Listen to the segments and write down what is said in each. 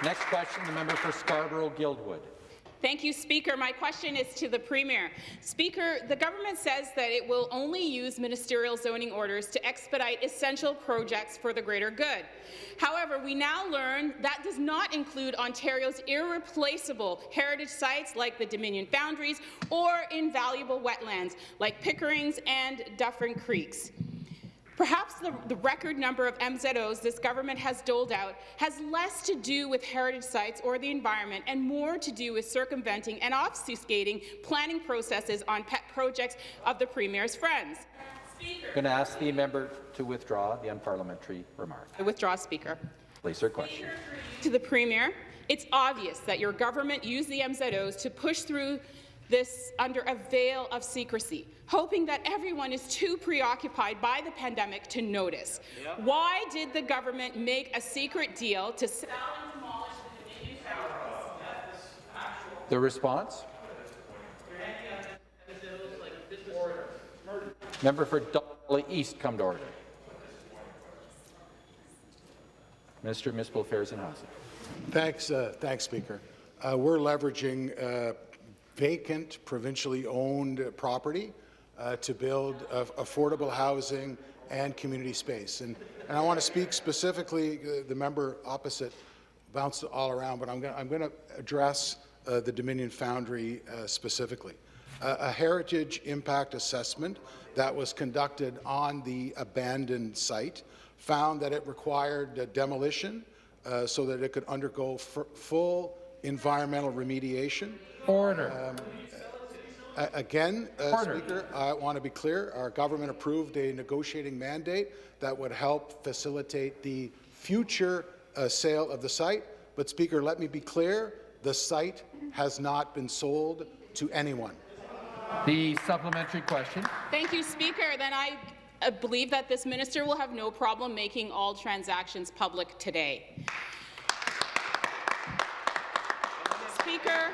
Next question, the member for Scarborough-Guildwood. Thank you, Speaker. My question is to the Premier. Speaker, the government says that it will only use ministerial zoning orders to expedite essential projects for the greater good. However, we now learn that does not include Ontario's irreplaceable heritage sites like the Dominion Foundries or invaluable wetlands like Pickering's and Dufferin Creeks. Perhaps the record number of MZOs this government has doled out has less to do with heritage sites or the environment and more to do with circumventing and obfuscating planning processes on pet projects of the Premier's friends. I'm going to ask the member to withdraw the unparliamentary remark. I withdraw, Speaker. Place her question. To the Premier, it's obvious that your government used the MZOs to push through this under a veil of secrecy, hoping that everyone is too preoccupied by the pandemic to notice. Yep. Why did the government make a secret deal to sell and demolish the Dominion Foundry? The response? Member for Dolly East, come to order. Minister of Municipal Affairs and Housing. Thanks, Speaker. We're leveraging vacant, provincially owned property to build affordable housing and community space. And I want to speak specifically, the member opposite bounced all around, but I'm going to address the Dominion Foundry specifically. A heritage impact assessment that was conducted on the abandoned site found that it required demolition so that it could undergo full environmental remediation. Order. Again, Speaker, I want to be clear. Our government approved a negotiating mandate that would help facilitate the future sale of the site. But, Speaker, let me be clear. The site has not been sold to anyone. The supplementary question. Thank you, Speaker. Then I believe that this minister will have no problem making all transactions public today. Speaker,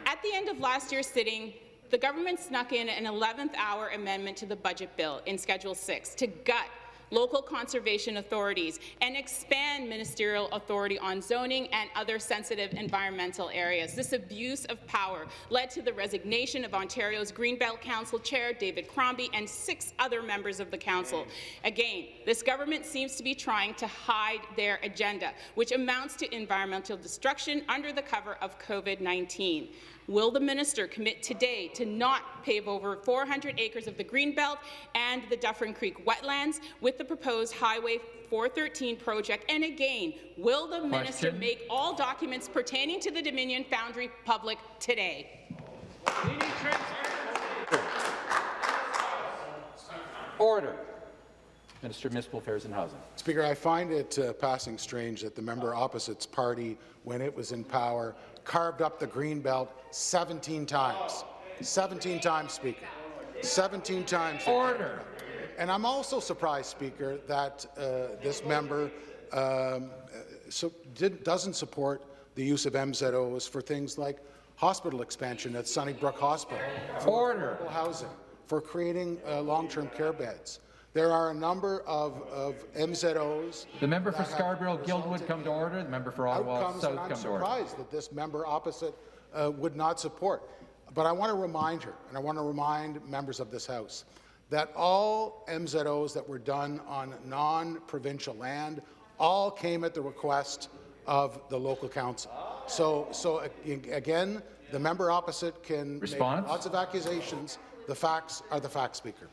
at the end of last year's sitting, the government snuck in an 11th-hour amendment to the budget bill in Schedule 6 to gut local conservation authorities and expand ministerial authority on zoning and other sensitive environmental areas. This abuse of power led to the resignation of Ontario's Greenbelt Council Chair, David Crombie, and 6 other members of the Council. Again, this government seems to be trying to hide their agenda, which amounts to environmental destruction under the cover of COVID-19. Will the minister commit today to not pave over 400 acres of the Greenbelt and the Dufferin Creek wetlands with the proposed Highway 413 project? And again, will the minister make all documents pertaining to the Dominion Foundry public today? Order. Minister of Municipal Affairs and Housing. Speaker, I find it passing strange that the member opposite's party, when it was in power, carved up the Greenbelt 17 times. 17 times, Speaker. 17 times. Order. And I'm also surprised, Speaker, that this member doesn't support the use of MZOs for things like hospital expansion at Sunnybrook Hospital, Order. For housing, for creating long-term care beds. There are a number of MZOs. The member for Scarborough-Guildwood come to order. The member for Ottawa South come to order. I'm surprised that this member opposite would not support. But I want to remind her, and I want to remind members of this House, that all MZOs that were done on non-provincial land all came at the request of the local council. So again, the member opposite can make lots of accusations. The facts are the facts, Speaker.